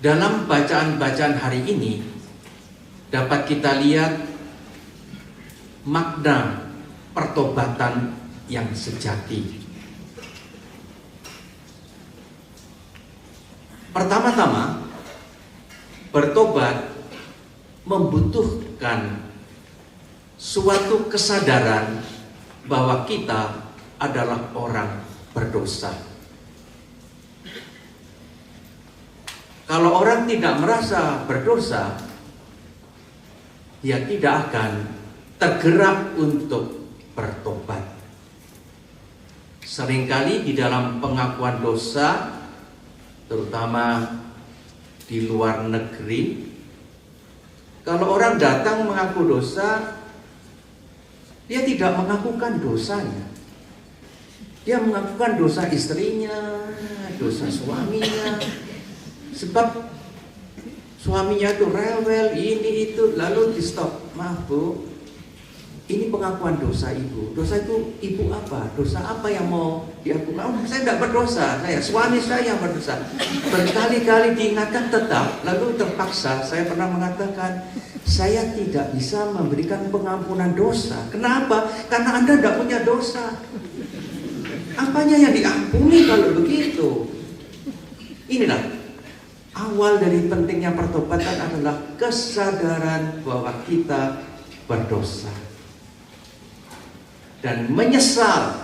Dalam bacaan-bacaan hari ini dapat kita lihat makna pertobatan yang sejati. Pertama-tama, bertobat membutuhkan suatu kesadaran bahwa kita adalah orang berdosa. Kalau orang tidak merasa berdosa, dia tidak akan tergerak untuk bertobat. Seringkali di dalam pengakuan dosa, terutama di luar negeri, kalau orang datang mengaku dosa, dia tidak mengakukan dosanya. Dia mengakukan dosa istrinya, dosa suaminya. Sebab suaminya itu rewel, ini itu, lalu di stop. Maaf bu, ini pengakuan dosa ibu. Dosa itu ibu apa? Dosa apa yang mau diakukan? Oh, saya tidak berdosa, suami saya yang berdosa. Berkali-kali diingatkan tetap, lalu terpaksa. Saya pernah mengatakan, saya tidak bisa memberikan pengampunan dosa. Kenapa? Karena Anda tidak punya dosa. Apanya yang diampuni kalau begitu? Inilah awal dari pentingnya pertobatan adalah kesadaran bahwa kita berdosa dan menyesal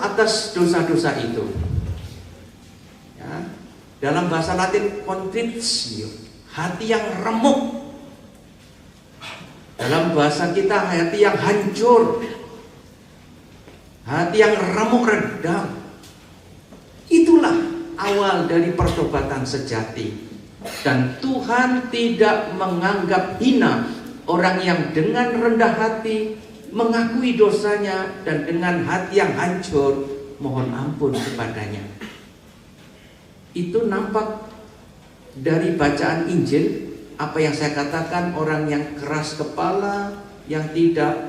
atas dosa-dosa itu. Ya, dalam bahasa Latin contritio, hati yang remuk. Dalam bahasa kita hati yang hancur, hati yang remuk redam. Itulah awal dari pertobatan sejati. Dan Tuhan tidak menganggap hina orang yang dengan rendah hati mengakui dosanya dan dengan hati yang hancur mohon ampun kepadanya. Itu nampak dari bacaan Injil. Apa yang saya katakan, orang yang keras kepala, yang tidak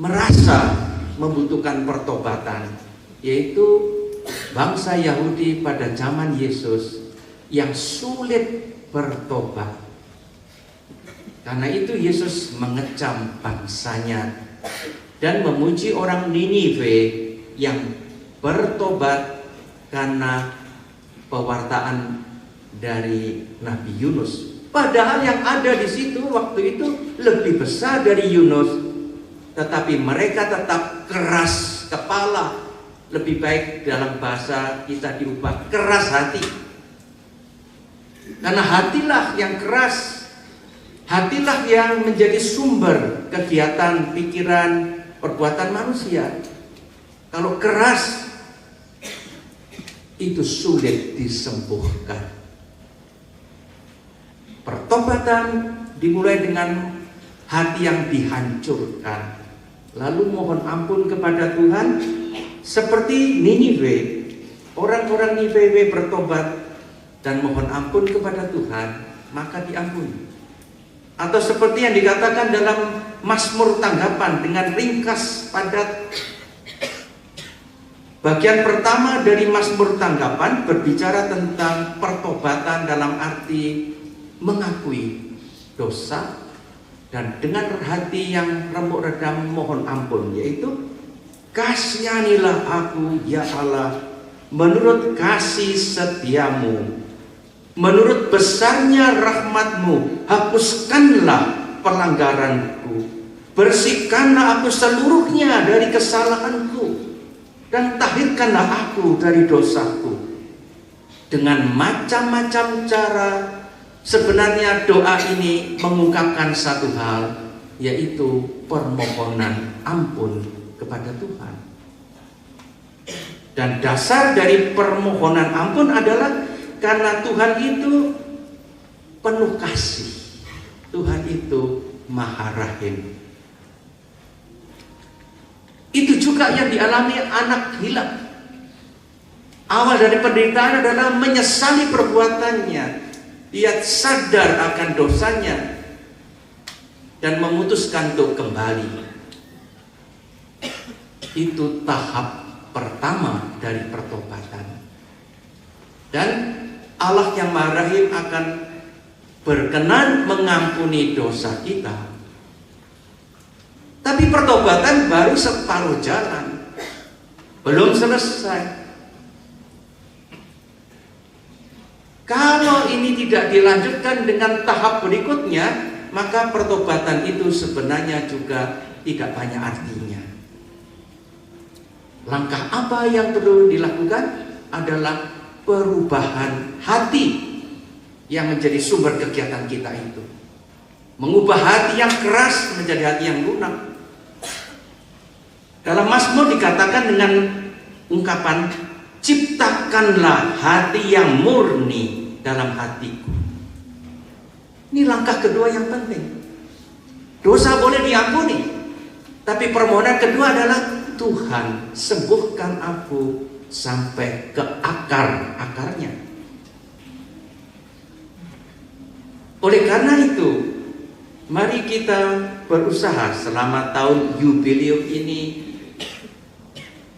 merasa membutuhkan pertobatan, yaitu bangsa Yahudi pada zaman Yesus yang sulit bertobat. Karena itu Yesus mengecam bangsanya dan memuji orang Niniwe yang bertobat karena pewartaan dari Nabi Yunus. Padahal yang ada di situ waktu itu lebih besar dari Yunus, tetapi mereka tetap keras kepala. Lebih baik dalam bahasa kita diubah keras hati. Karena hatilah yang keras, hatilah yang menjadi sumber kegiatan, pikiran, perbuatan manusia. Kalau keras, itu sulit disembuhkan. Pertobatan dimulai dengan hati yang dihancurkan, lalu mohon ampun kepada Tuhan. Seperti Niniwe, orang-orang Niniwe bertobat dan mohon ampun kepada Tuhan, maka diampuni. Atau seperti yang dikatakan dalam Mazmur tanggapan dengan ringkas padat. Bagian pertama dari Mazmur tanggapan berbicara tentang pertobatan dalam arti mengakui dosa dan dengan hati yang remuk redam mohon ampun, yaitu kasihanilah aku ya Allah menurut kasih setiamu, menurut besarnya rahmatmu hapuskanlah pelanggaranku, bersihkanlah aku seluruhnya dari kesalahanku, dan tahirkanlah aku dari dosaku. Dengan macam-macam cara sebenarnya doa ini mengungkapkan satu hal, yaitu permohonan ampun kepada Tuhan. Dan dasar dari permohonan ampun adalah karena Tuhan itu penuh kasih. Tuhan itu Maha Rahim. Itu juga yang dialami anak hilang. Awal dari penderitaan adalah menyesali perbuatannya. Dia sadar akan dosanya dan memutuskan untuk kembali. Itu tahap pertama dari pertobatan. Dan Allah yang Maha Rahim akan berkenan mengampuni dosa kita. Tapi pertobatan baru separuh jalan, belum selesai. Kalau ini tidak dilanjutkan dengan tahap berikutnya, maka pertobatan itu sebenarnya juga tidak banyak artinya. Langkah apa yang perlu dilakukan adalah perubahan hati yang menjadi sumber kegiatan kita itu. Mengubah hati yang keras menjadi hati yang lunak. Dalam Mazmur dikatakan dengan ungkapan, ciptakanlah hati yang murni dalam hatiku. Ini langkah kedua yang penting. Dosa boleh diampuni, tapi permohonan kedua adalah, Tuhan sembuhkan aku sampai ke akar-akarnya. Oleh karena itu, mari kita berusaha selama tahun jubileum ini,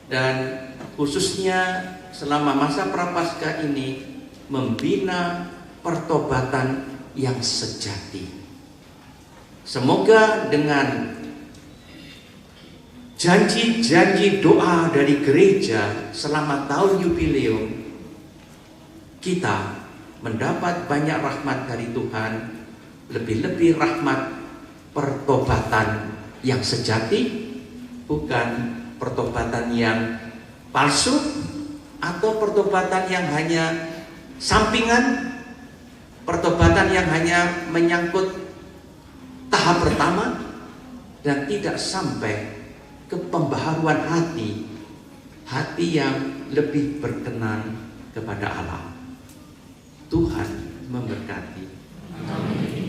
dan khususnya selama masa Prapaskah ini, membina pertobatan yang sejati. Semoga dengan janji-janji doa dari gereja selama tahun jubileum, kita mendapat banyak rahmat dari Tuhan, lebih-lebih rahmat pertobatan yang sejati, bukan pertobatan yang palsu atau pertobatan yang hanya sampingan, pertobatan yang hanya menyangkut tahap pertama dan tidak sampai ke pembaharuan hati, hati yang lebih berkenan kepada Allah. Tuhan memberkati. Amin.